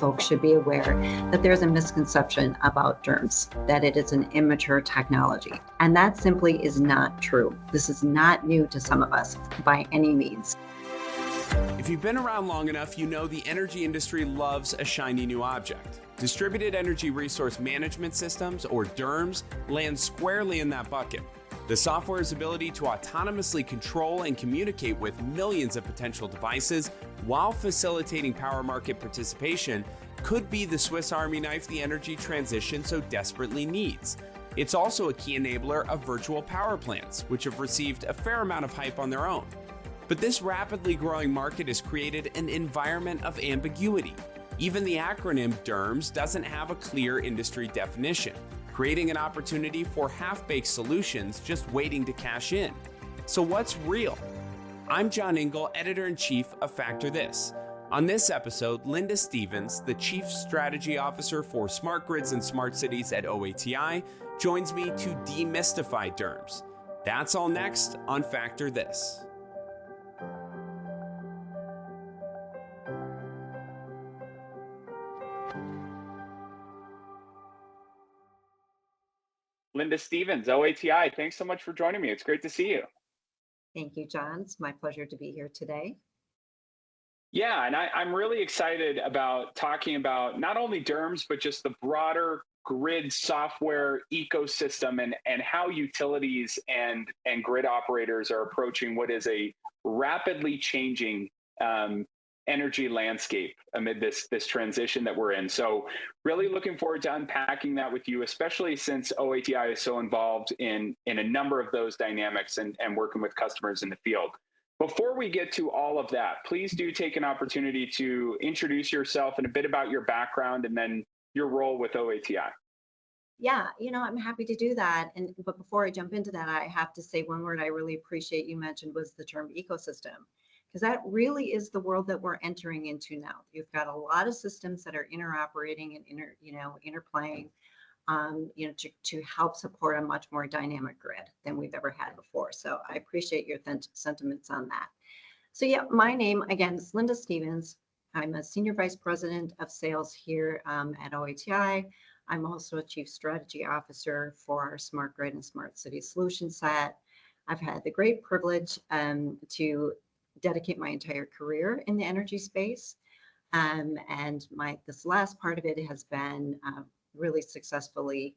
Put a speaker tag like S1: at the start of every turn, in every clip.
S1: folks should be aware that there's a misconception about DERMS, that it is an immature technology. And that simply is not true. This is not new to some of us by any means.
S2: If you've been around long enough, you know the energy industry loves a shiny new object. Distributed Energy Resource Management Systems, or DERMS, land squarely in that bucket. The software's ability to autonomously control and communicate with millions of potential devices while facilitating power market participation could be the Swiss Army knife the energy transition so desperately needs. It's also a key enabler of virtual power plants, which have received a fair amount of hype on their own. But this rapidly growing market has created an environment of ambiguity. Even the acronym DERMS doesn't have a clear industry definition, creating an opportunity for half-baked solutions just waiting to cash in. So what's real? I'm John Engel, Editor-in-Chief of Factor This. On this episode, Linda Stevens, the Chief Strategy Officer for Smart Grids and Smart Cities at OATI, joins me to demystify DERMS. That's all next on Factor This. Linda Stevens, OATI, thanks so much for joining me. It's great to see you.
S1: Thank you, John. It's my pleasure to be here today.
S2: Yeah, and I'm really excited about talking about not only DERMS, but just the broader grid software ecosystem and how utilities and grid operators are approaching what is a rapidly changing energy landscape amid this transition that we're in. So really looking forward to unpacking that with you, especially since OATI is so involved in a number of those dynamics and working with customers in the field. Before we get to all of that, please do take an opportunity to introduce yourself and a bit about your background and then your role with OATI.
S1: Yeah, I'm happy to do that. But before I jump into that, I have to say one word I really appreciate you mentioned was the term ecosystem, because that really is the world that we're entering into now. You've got a lot of systems that are interoperating and interplaying, to help support a much more dynamic grid than we've ever had before. So I appreciate your sentiments on that. So yeah, my name again is Linda Stevens. I'm a Senior Vice President of Sales here at OATI. I'm also a Chief Strategy Officer for our Smart Grid and Smart City Solution set. I've had the great privilege to dedicate my entire career in the energy space. And this last part of it has been really successfully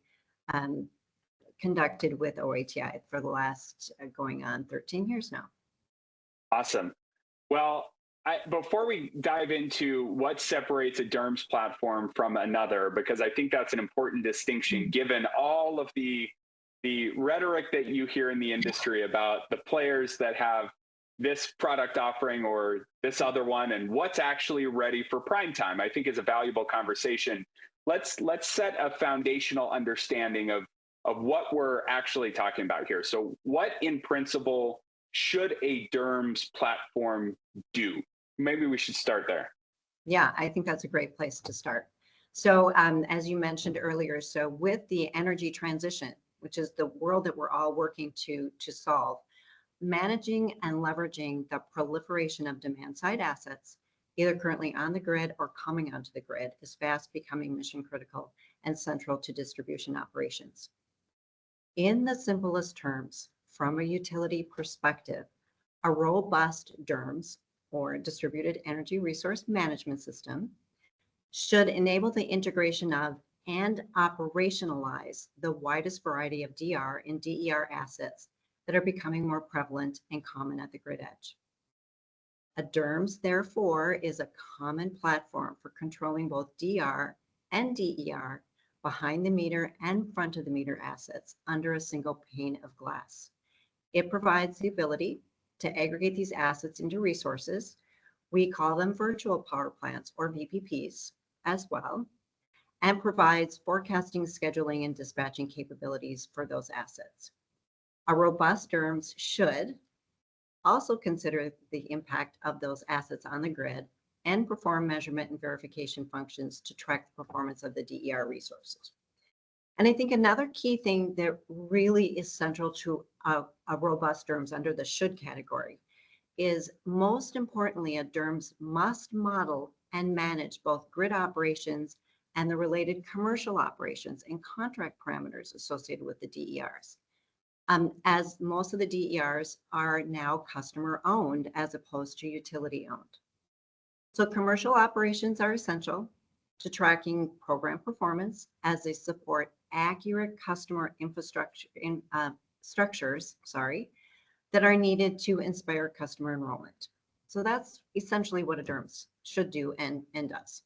S1: conducted with OATI for the last going on 13 years now.
S2: Awesome. Well, before we dive into what separates a DERMS platform from another, because I think that's an important distinction given all of the rhetoric that you hear in the industry about the players that have this product offering or this other one and what's actually ready for prime time, I think is a valuable conversation. Let's set a foundational understanding of what we're actually talking about here. So what in principle should a DERMS platform do? Maybe we should start there.
S1: Yeah, I think that's a great place to start. So as you mentioned earlier, so with the energy transition, which is the world that we're all working to solve, managing and leveraging the proliferation of demand-side assets, either currently on the grid or coming onto the grid, is fast becoming mission critical and central to distribution operations. In the simplest terms, from a utility perspective, a robust DERMS, or Distributed Energy Resource Management System, should enable the integration of and operationalize the widest variety of DR and DER assets that are becoming more prevalent and common at the grid edge. A DERMS, therefore, is a common platform for controlling both DR and DER behind the meter and front of the meter assets under a single pane of glass. It provides the ability to aggregate these assets into resources. We call them virtual power plants, or VPPs, as well, and provides forecasting, scheduling, and dispatching capabilities for those assets. A robust DERMS should also consider the impact of those assets on the grid and perform measurement and verification functions to track the performance of the DER resources. And I think another key thing that really is central to a robust DERMS under the should category is, most importantly, a DERMS must model and manage both grid operations and the related commercial operations and contract parameters associated with the DERs. As most of the DERs are now customer owned as opposed to utility owned. So commercial operations are essential to tracking program performance as they support accurate customer infrastructure structures, that are needed to inspire customer enrollment. So that's essentially what a DERMS should do and does.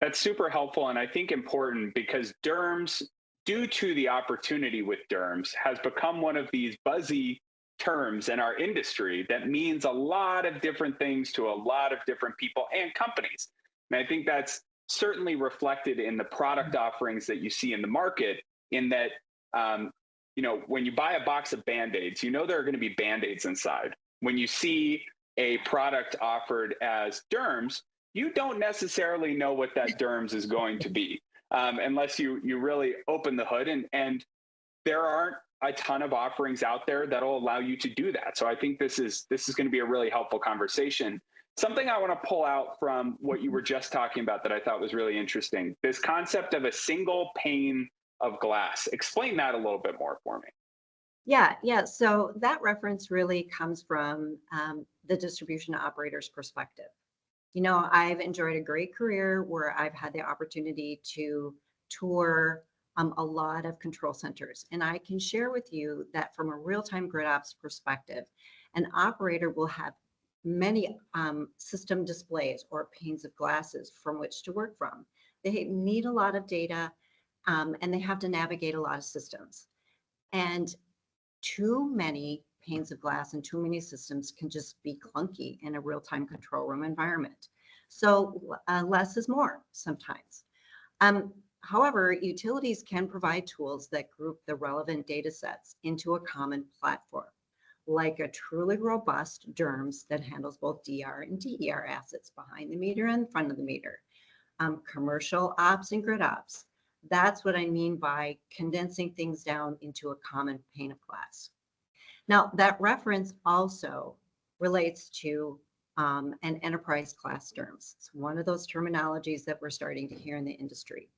S3: That's super helpful, and I think important because DERMS, due to the opportunity with DERMS, has become one of these buzzy terms in our industry that means a lot of different things to a lot of different people and companies. And I think that's certainly reflected in the product offerings that you see in the market, in that, when you buy a box of Band-Aids, you know there are going to be Band-Aids inside. When you see a product offered as DERMS, you don't necessarily know what that DERMS is going to be unless you really open the hood. And there aren't a ton of offerings out there that will allow you to do that. So I think this is going to be a really helpful conversation. Something I want to pull out from what you were just talking about that I thought was really interesting, this concept of a single pane of glass. Explain that a little bit more for me.
S1: Yeah. So that reference really comes from the distribution operator's perspective. I've enjoyed a great career where I've had the opportunity to tour a lot of control centers. And I can share with you that from a real-time grid ops perspective, an operator will have many system displays or panes of glasses from which to work from. They need a lot of data and they have to navigate a lot of systems. And too many panes of glass and too many systems can just be clunky in a real-time control room environment. So less is more sometimes. However, utilities can provide tools that group the relevant data sets into a common platform, like a truly robust DERMS that handles both DR and DER assets behind the meter and front of the meter, commercial ops and grid ops. That's what I mean by condensing things down into a common pane of glass. Now, that reference also relates to an enterprise class DERMS. It's one of those terminologies that we're starting to hear in the industry.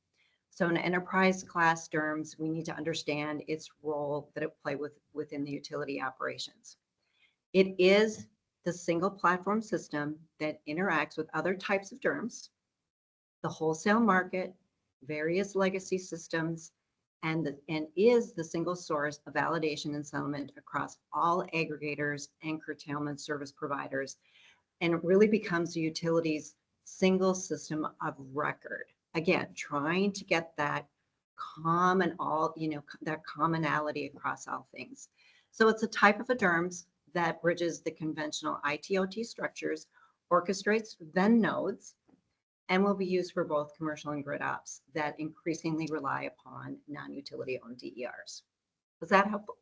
S1: So an enterprise class DERMS, we need to understand its role that it plays within the utility operations. It is the single platform system that interacts with other types of DERMS, the wholesale market, various legacy systems, and is the single source of validation and settlement across all aggregators and curtailment service providers. And it really becomes the utility's single system of record. Again, trying to get that that commonality across all things. So it's a type of a DERMS that bridges the conventional IT/OT structures, orchestrates Venn nodes, and will be used for both commercial and grid ops that increasingly rely upon non-utility owned DERs. Was that helpful?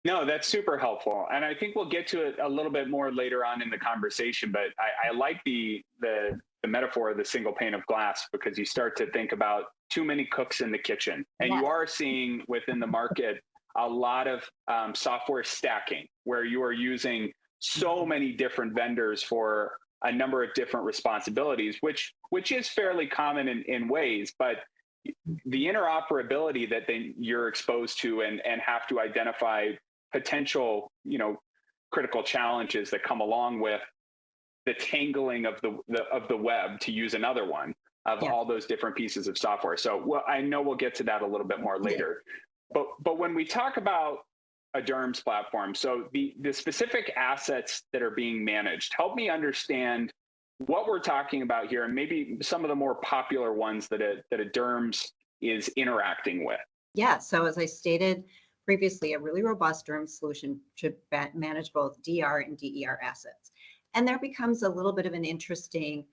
S3: No, that's super helpful. And I think we'll get to it a little bit more later on in the conversation, but I like the metaphor of the single pane of glass, because you start to think about too many cooks in the kitchen. And
S1: Yes.
S3: You are seeing within the market a lot of software stacking, where you are using so many different vendors for a number of different responsibilities, which is fairly common in ways, but the interoperability that you're exposed to and have to identify potential, critical challenges that come along with the tangling of the web, to use another one, of
S1: Yes.
S3: all those different pieces of software. So I know we'll get to that a little bit more later. But when we talk about a DERMS platform, so the specific assets that are being managed, help me understand what we're talking about here, and maybe some of the more popular ones that a DERMS is interacting with.
S1: Yeah, so as I stated previously, a really robust DERMS solution should manage both DR and DER assets. And there becomes a little bit of an interesting,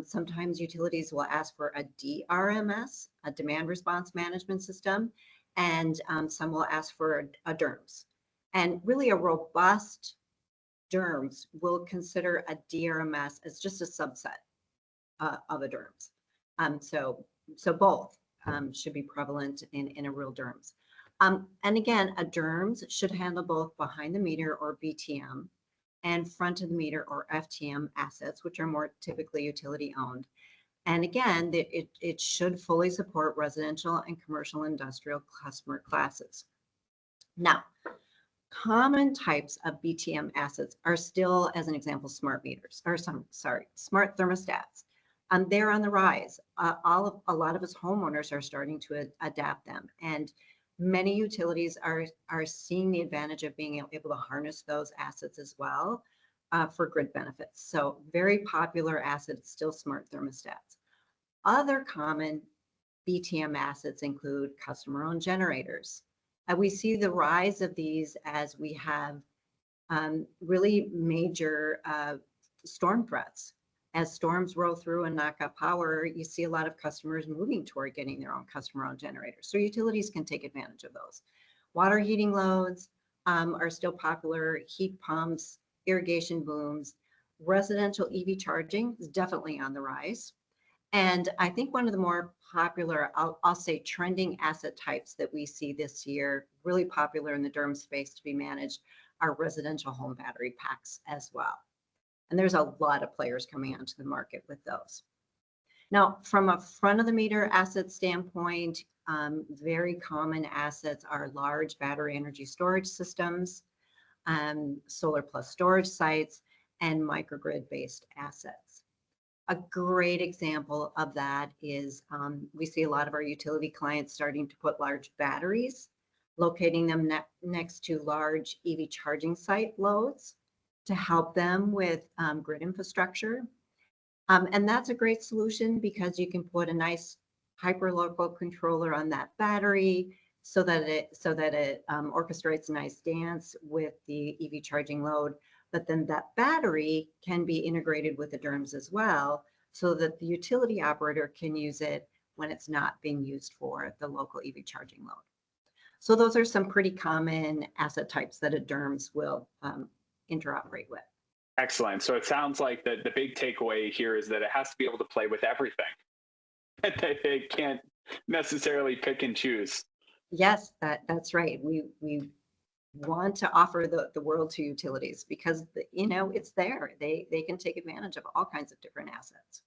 S1: sometimes utilities will ask for a DRMS, a demand response management system, and some will ask for a DERMS. And really a robust DERMS will consider a DRMS as just a subset of a DERMS. So both should be prevalent in a real DERMS. And again, a DERMS should handle both behind the meter or BTM and front of the meter or FTM assets, which are more typically utility owned. And again, it should fully support residential and commercial industrial customer classes. Now, common types of BTM assets are still, as an example, smart meters, or smart thermostats. They're on the rise. A lot of us homeowners are starting to adapt them, and many utilities are seeing the advantage of being able to harness those assets as well for grid benefits. So very popular asset, still smart thermostats. Other common BTM assets include customer-owned generators. We see the rise of these as we have really major storm threats. As storms roll through and knock out power, you see a lot of customers moving toward getting their own customer-owned generators. So utilities can take advantage of those. Water heating loads are still popular, heat pumps, irrigation booms. Residential EV charging is definitely on the rise. And I think one of the more popular, I'll say trending asset types that we see this year, really popular in the DERMS space to be managed, are residential home battery packs as well. And there's a lot of players coming onto the market with those. Now, from a front of the meter asset standpoint, very common assets are large battery energy storage systems, solar plus storage sites, and microgrid based assets. A great example of that is we see a lot of our utility clients starting to put large batteries, locating them next to large EV charging site loads to help them with grid infrastructure. And that's a great solution because you can put a nice hyperlocal controller on that battery so that it orchestrates a nice dance with the EV charging load. But then that battery can be integrated with the DERMS as well, so that the utility operator can use it when it's not being used for the local EV charging load. So those are some pretty common asset types that a DERMS will interoperate with.
S3: Excellent. So it sounds like the big takeaway here is that it has to be able to play with everything. They can't necessarily pick and choose.
S1: Yes, that's right. We want to offer the world to utilities because it's there. They can take advantage of all kinds of different assets.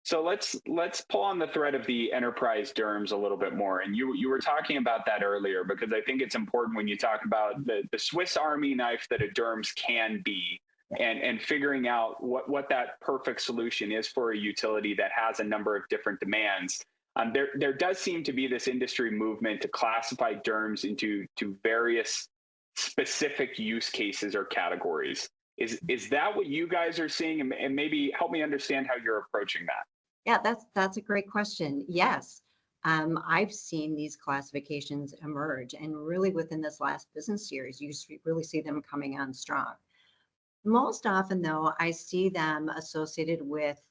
S3: So let's pull on the thread of the enterprise DERMS a little bit more. And you were talking about that earlier, because I think it's important when you talk about the Swiss Army knife that a DERMS can be, and figuring out what that perfect solution is for a utility that has a number of different demands. There does seem to be this industry movement to classify DERMS into various specific use cases or categories. Is that what you guys are seeing? And maybe help me understand how you're approaching that.
S1: Yeah, that's a great question. Yes, I've seen these classifications emerge, and really within this last business years, you really see them coming on strong. Most often, though, I see them associated with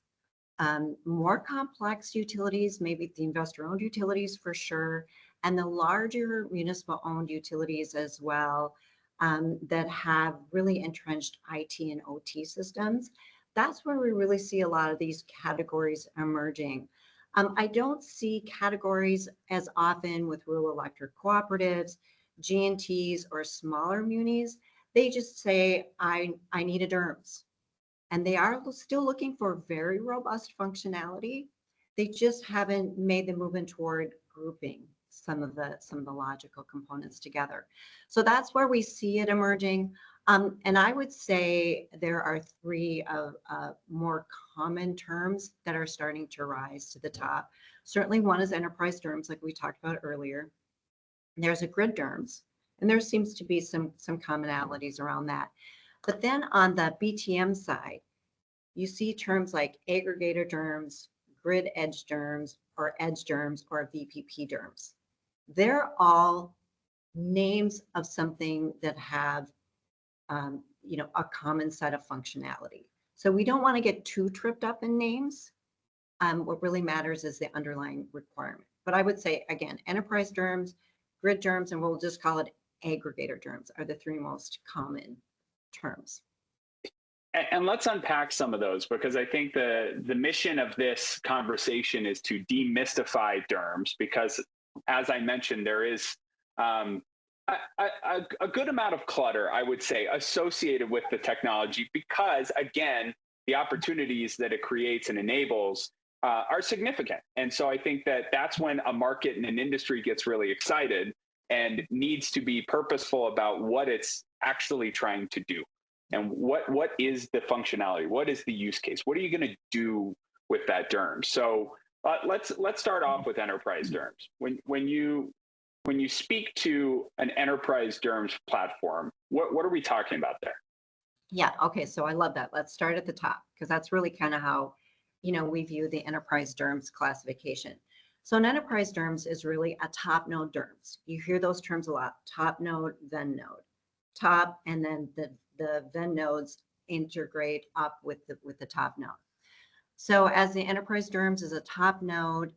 S1: more complex utilities, maybe the investor-owned utilities for sure, and the larger municipal-owned utilities as well, that have really entrenched IT and OT systems. That's where we really see a lot of these categories emerging. I don't see categories as often with rural electric cooperatives, G&Ts, or smaller munis. They just say, I need a DERMS. And they are still looking for very robust functionality. They just haven't made the movement toward grouping some of the logical components together. So that's where we see it emerging. And I would say there are three more common terms that are starting to rise to the top. Certainly one is enterprise DERMS, like we talked about earlier. There's a grid DERMS, and there seems to be some commonalities around that. But then on the BTM side, you see terms like aggregator DERMS, grid edge DERMS, or edge DERMS, or VPP DERMS. They're all names of something that have a common set of functionality. So we don't want to get too tripped up in names. What really matters is the underlying requirement. But I would say, again, enterprise DERMS, grid DERMS, and we'll just call it aggregator DERMS are the three most common terms.
S3: And let's unpack some of those, because I think the mission of this conversation is to demystify DERMS, because as I mentioned, there is A good amount of clutter, I would say, associated with the technology, because again, the opportunities that it creates and enables are significant. And so I think that that's when a market and an industry gets really excited and needs to be purposeful about what it's actually trying to do, and what is the functionality, what is the use case, what are you going to do with that DERMS. So let's start off with enterprise DERMS. When you speak to an enterprise DERMS platform, what are we talking about there?
S1: Yeah, okay, so I love that. Let's start at the top, because that's really kind of how, we view the enterprise DERMS classification. So an enterprise DERMS is really a top node DERMS. You hear those terms a lot: top node, then node. Top, and then the then nodes integrate up with the top node. So as the enterprise DERMS is a top node,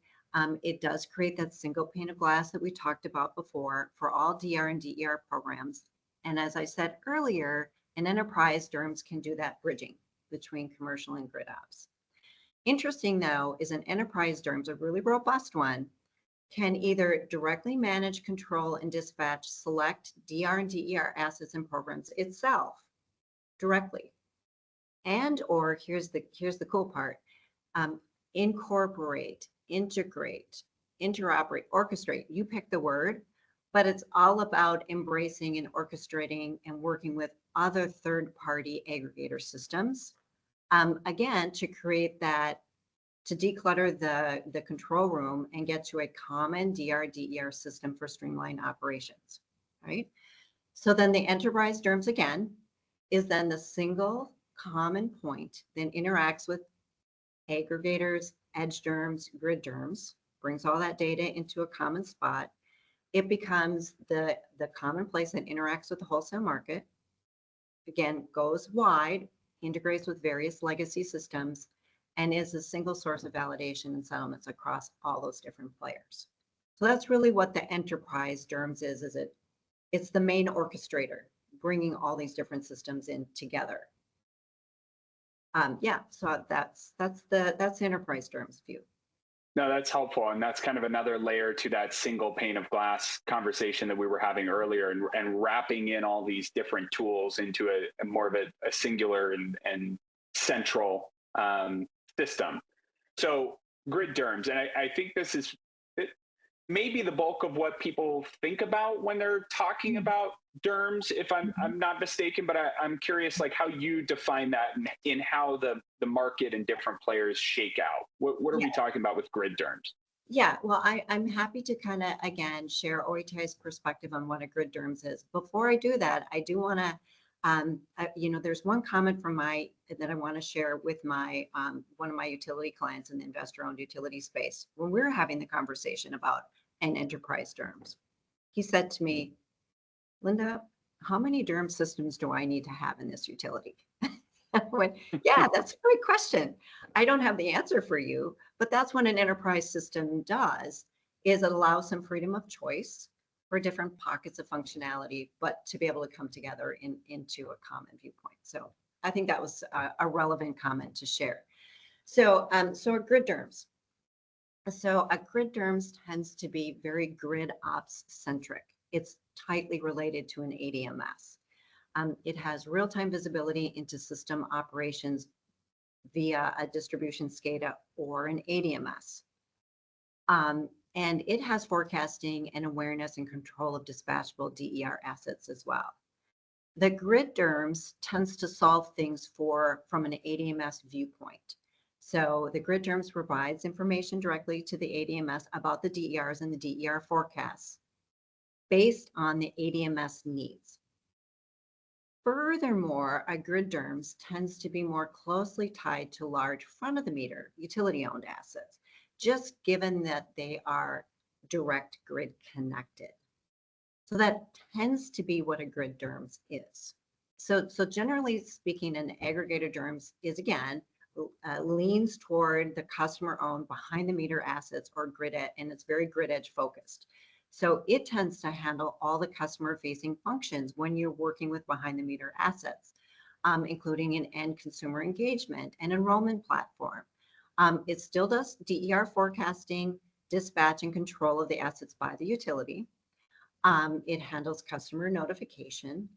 S1: it does create that single pane of glass that we talked about before for all DR and DER programs. And as I said earlier, an enterprise DERMS can do that bridging between commercial and grid ops. Interesting, though, is an enterprise DERMS, a really robust one, can either directly manage, control, and dispatch select DR and DER assets and programs itself directly, and or here's the cool part: incorporate, integrate, interoperate, orchestrate. You pick the word, but it's all about embracing and orchestrating and working with other third-party aggregator systems. Again, to create that, to declutter the control room and get to a common DR/DER system for streamlined operations, right? So then the enterprise DERMS, again, is then the single common point that interacts with aggregators, edge DERMS, grid DERMS, brings all that data into a common spot. It becomes the common place that interacts with the wholesale market. Again, goes wide, integrates with various legacy systems, and is a single source of validation and settlements across all those different players. So that's really what the enterprise DERMS is it's the main orchestrator, bringing all these different systems in together. Yeah, so that's the enterprise DERMS view.
S3: No, that's helpful. And that's kind of another layer to that single pane of glass conversation that we were having earlier, and wrapping in all these different tools into a more of a singular and central system. So grid DERMS, and I think this is maybe the bulk of what people think about when they're talking about DERMS, if I'm not mistaken, but I'm curious, like, how you define that in how the market and different players shake out. What are we talking about with grid DERMS?
S1: Yeah, well, I'm happy to kind of, again, share OATI's perspective on what a grid DERMS is. Before I do that, I do want to, there's one comment that I want to share with my one of my utility clients in the investor-owned utility space. When we were having the conversation about an enterprise DERMS, he said to me, "Linda, how many DERMS systems do I need to have in this utility?" I went, "Yeah, that's a great question. I don't have the answer for you, but that's what an enterprise system does, is it allows some freedom of choice for different pockets of functionality, but to be able to come together into a common viewpoint." So I think that was a relevant comment to share. So, a grid DERMS. So a grid DERMS tends to be very grid ops centric. It's tightly related to an ADMS. It has real-time visibility into system operations via a distribution SCADA or an ADMS. And it has forecasting and awareness and control of dispatchable DER assets as well. The grid DERMS tends to solve things from an ADMS viewpoint. So the grid DERMS provides information directly to the ADMS about the DERs and the DER forecasts based on the ADMS needs. Furthermore, a grid DERMS tends to be more closely tied to large front-of-the-meter utility-owned assets, just given that they are direct grid connected. So that tends to be what a grid DERMS is. So generally speaking, an aggregator DERMS is, again, leans toward the customer-owned behind-the-meter assets or grid edge, and it's very grid edge focused. So it tends to handle all the customer-facing functions when you're working with behind-the-meter assets, including an end consumer engagement and enrollment platform. It still does DER forecasting, dispatch, and control of the assets by the utility. It handles customer notification,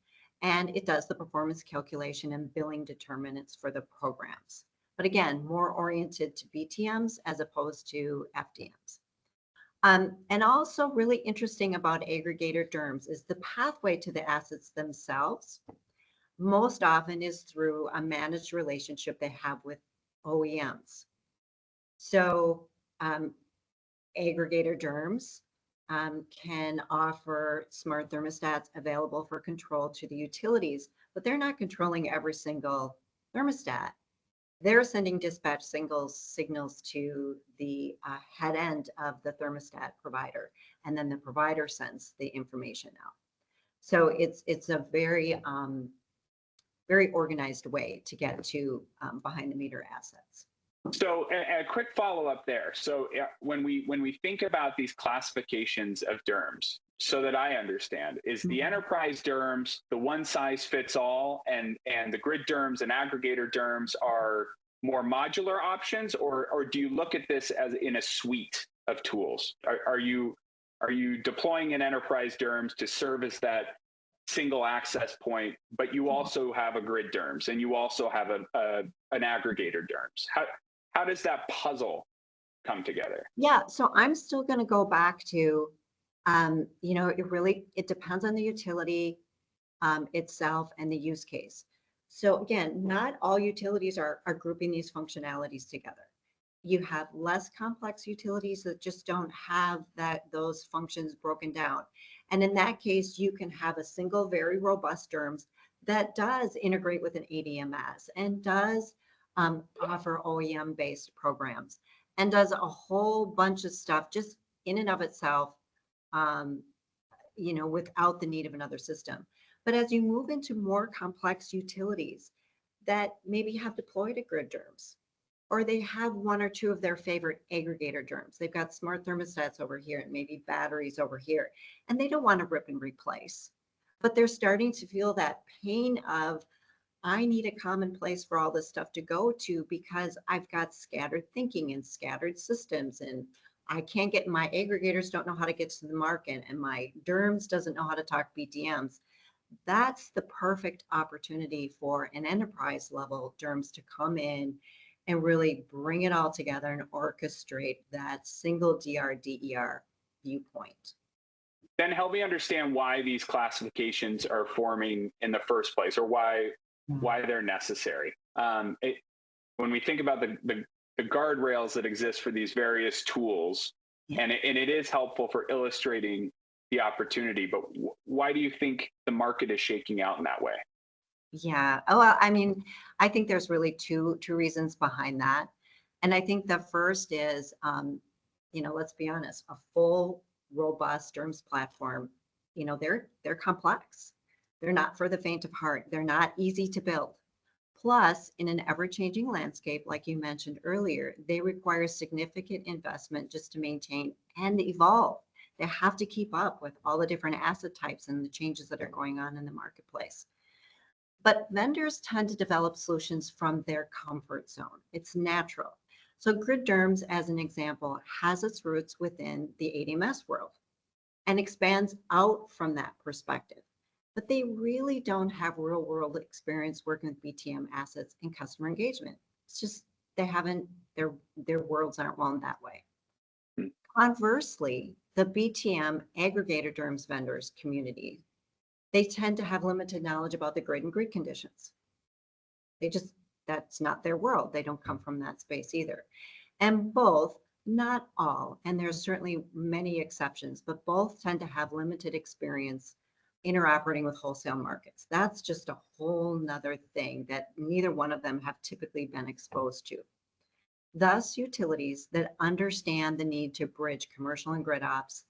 S1: and it does the performance calculation and billing determinants for the programs. But again, more oriented to BTMs as opposed to FDMs. And also really interesting about aggregator DERMS is the pathway to the assets themselves most often is through a managed relationship they have with OEMs. So aggregator DERMS can offer smart thermostats available for control to the utilities, but they're not controlling every single thermostat. They're sending dispatch signals to the head end of the thermostat provider, and then the provider sends the information out. So it's a very very organized way to get to behind the meter assets.
S3: So a quick follow-up there. So when we think about these classifications of DERMS, so that I understand, is the enterprise DERMS the one size fits all, and the grid DERMS and aggregator DERMS are more modular options, or do you look at this as in a suite of tools? Are you deploying an enterprise DERMS to serve as that single access point, but you also have a grid DERMS and you also have an aggregator DERMS? How does that puzzle come together?
S1: Yeah, so I'm still going to go back to, it depends on the utility itself and the use case. So again, not all utilities are grouping these functionalities together. You have less complex utilities that just don't have those functions broken down. And in that case, you can have a single very robust DERMS that does integrate with an ADMS and does offer OEM-based programs and does a whole bunch of stuff just in and of itself, without the need of another system. But as you move into more complex utilities that maybe have deployed a grid DERMS, or they have one or two of their favorite aggregator DERMS, they've got smart thermostats over here and maybe batteries over here, and they don't want to rip and replace. But they're starting to feel that pain of, I need a common place for all this stuff to go to because I've got scattered thinking and scattered systems, and I can't get, my aggregators don't know how to get to the market, and my DERMS doesn't know how to talk BTMs. That's the perfect opportunity for an enterprise level DERMS to come in and really bring it all together and orchestrate that single DER viewpoint.
S3: Then help me understand why these classifications are forming in the first place, or why they're necessary. When we think about the guardrails that exist for these various tools, and it is helpful for illustrating the opportunity, but why do you think the market is shaking out in that way?
S1: Yeah, well, I mean, I think there's really two reasons behind that. And I think the first is, let's be honest, a full, robust DERMS platform, they're complex. They're not for the faint of heart. They're not easy to build. Plus, in an ever-changing landscape, like you mentioned earlier, they require significant investment just to maintain and evolve. They have to keep up with all the different asset types and the changes that are going on in the marketplace. But vendors tend to develop solutions from their comfort zone. It's natural. So grid DERMS, as an example, has its roots within the ADMS world and expands out from that perspective. But they really don't have real world experience working with BTM assets and customer engagement. It's just, they haven't, their worlds aren't wound that way. Conversely, the BTM aggregator DERMS vendors community, they tend to have limited knowledge about the grid and grid conditions. That's not their world. They don't come from that space either. And both, not all, and there's certainly many exceptions, but both tend to have limited experience interoperating with wholesale markets. That's just a whole nother thing that neither one of them have typically been exposed to. Thus, utilities that understand the need to bridge commercial and grid ops,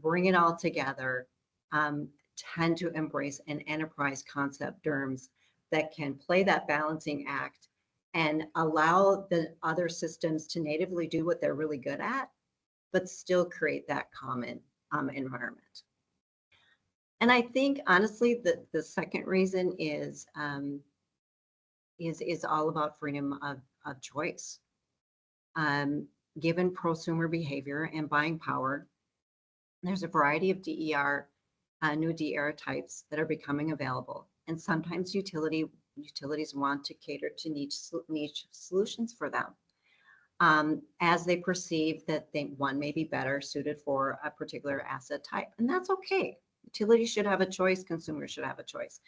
S1: bring it all together, tend to embrace an enterprise concept DERMS that can play that balancing act and allow the other systems to natively do what they're really good at, but still create that common environment. And I think honestly that the second reason is all about freedom of choice. Given prosumer behavior and buying power, there's a variety of DER new DER types that are becoming available. And sometimes utilities want to cater to niche solutions for them, as they perceive that one may be better suited for a particular asset type. And that's okay. Utilities should have a choice, consumers should have a choice.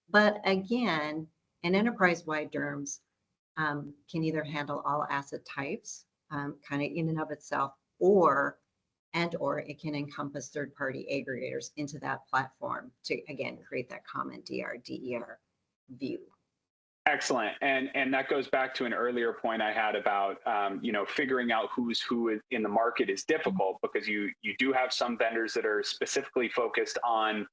S1: But again, an enterprise-wide DERMS can either handle all asset types kind of in and of itself, or it can encompass third-party aggregators into that platform to, again, create that common DER view.
S3: Excellent. And that goes back to an earlier point I had about, figuring out who's who in the market is difficult, because you do have some vendors that are specifically focused on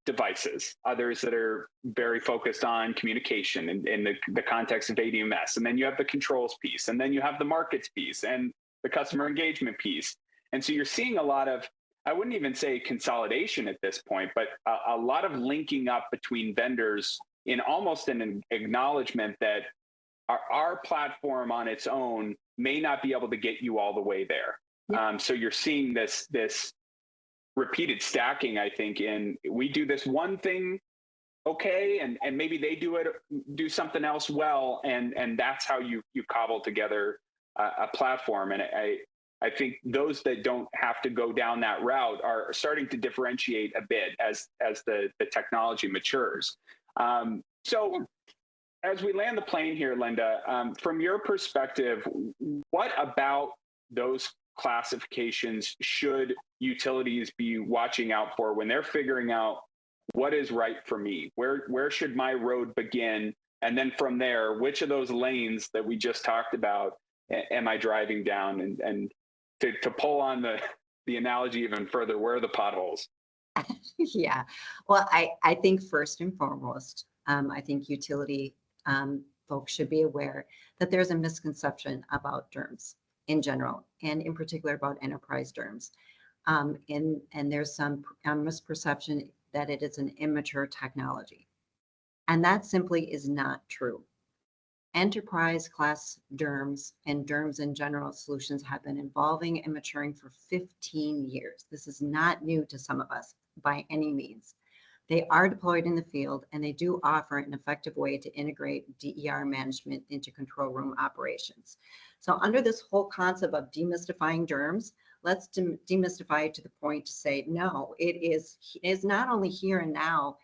S3: devices, others that are very focused on communication in the context of ADMS. And then you have the controls piece, and then you have the markets piece and the customer engagement piece. And so you're seeing a lot of, I wouldn't even say consolidation at this point, but a lot of linking up between vendors in almost an acknowledgement that our platform on its own may not be able to get you all the way there. Yeah. So you're seeing this repeated stacking, I think, in we do this one thing okay, and maybe they do something else well, and that's how you cobble together a platform. And I think those that don't have to go down that route are starting to differentiate a bit as the technology matures. So as we land the plane here, Linda, from your perspective, what about those classifications should utilities be watching out for when they're figuring out what is right for me? Where should my road begin? And then from there, which of those lanes that we just talked about am I driving down? And to pull on the analogy even further, where are the potholes?
S1: Yeah, well, I think first and foremost, I think utility folks should be aware that there's a misconception about DERMS in general, and in particular about enterprise DERMS. And there's some misperception that it is an immature technology. And that simply is not true. Enterprise class DERMS and DERMS in general solutions have been evolving and maturing for 15 years. This is not new to some of us by any means. They are deployed in the field, and they do offer an effective way to integrate DER management into control room operations. So under this whole concept of demystifying DERMS, let's demystify it to the point to say, no, it is not only here and now,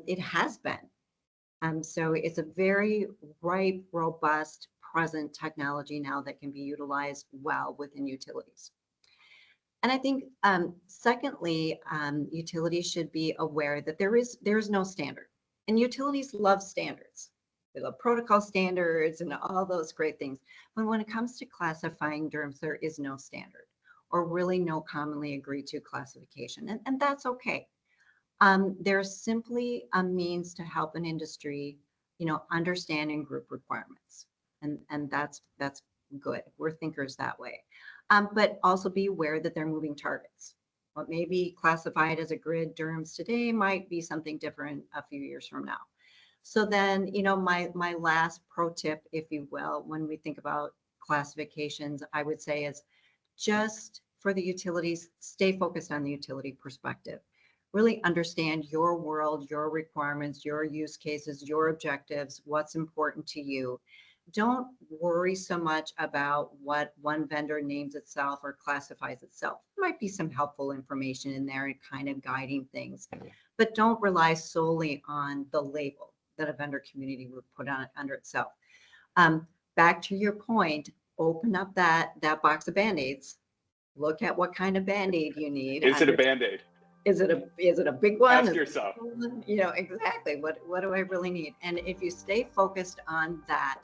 S1: it has been. So it's a very ripe, robust, present technology now that can be utilized well within utilities. And I think, secondly, utilities should be aware that there is no standard, and utilities love standards. They love protocol standards and all those great things. But when it comes to classifying DERMS, there is no standard, or really no commonly agreed to classification, and that's okay. There's simply a means to help an industry, understand and group requirements, and that's good. We're thinkers that way. But also be aware that they're moving targets. What may be classified as a grid DERMS today might be something different a few years from now. So then, my last pro tip, if you will, when we think about classifications, I would say is just for the utilities, stay focused on the utility perspective. Really understand your world, your requirements, your use cases, your objectives, what's important to you. Don't worry so much about what one vendor names itself or classifies itself. There might be some helpful information in there and kind of guiding things, but don't rely solely on the label that a vendor community would put on it under itself. Back to your point, open up that box of Band-Aids. Look at what kind of Band-Aid you need.
S3: Is it a Band-Aid?
S1: Is it a big one?
S3: Ask yourself.
S1: Exactly. What do I really need? And if you stay focused on that,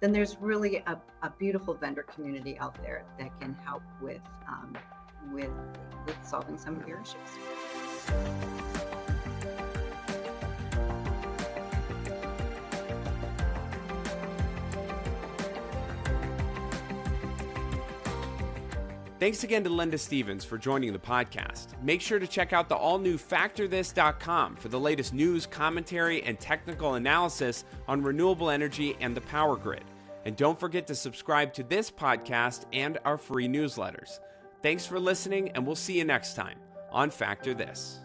S1: then there's really a beautiful vendor community out there that can help with solving some of your issues.
S2: Thanks again to Linda Stevens for joining the podcast. Make sure to check out the all-new FactorThis.com for the latest news, commentary, and technical analysis on renewable energy and the power grid. And don't forget to subscribe to this podcast and our free newsletters. Thanks for listening, and we'll see you next time on Factor This.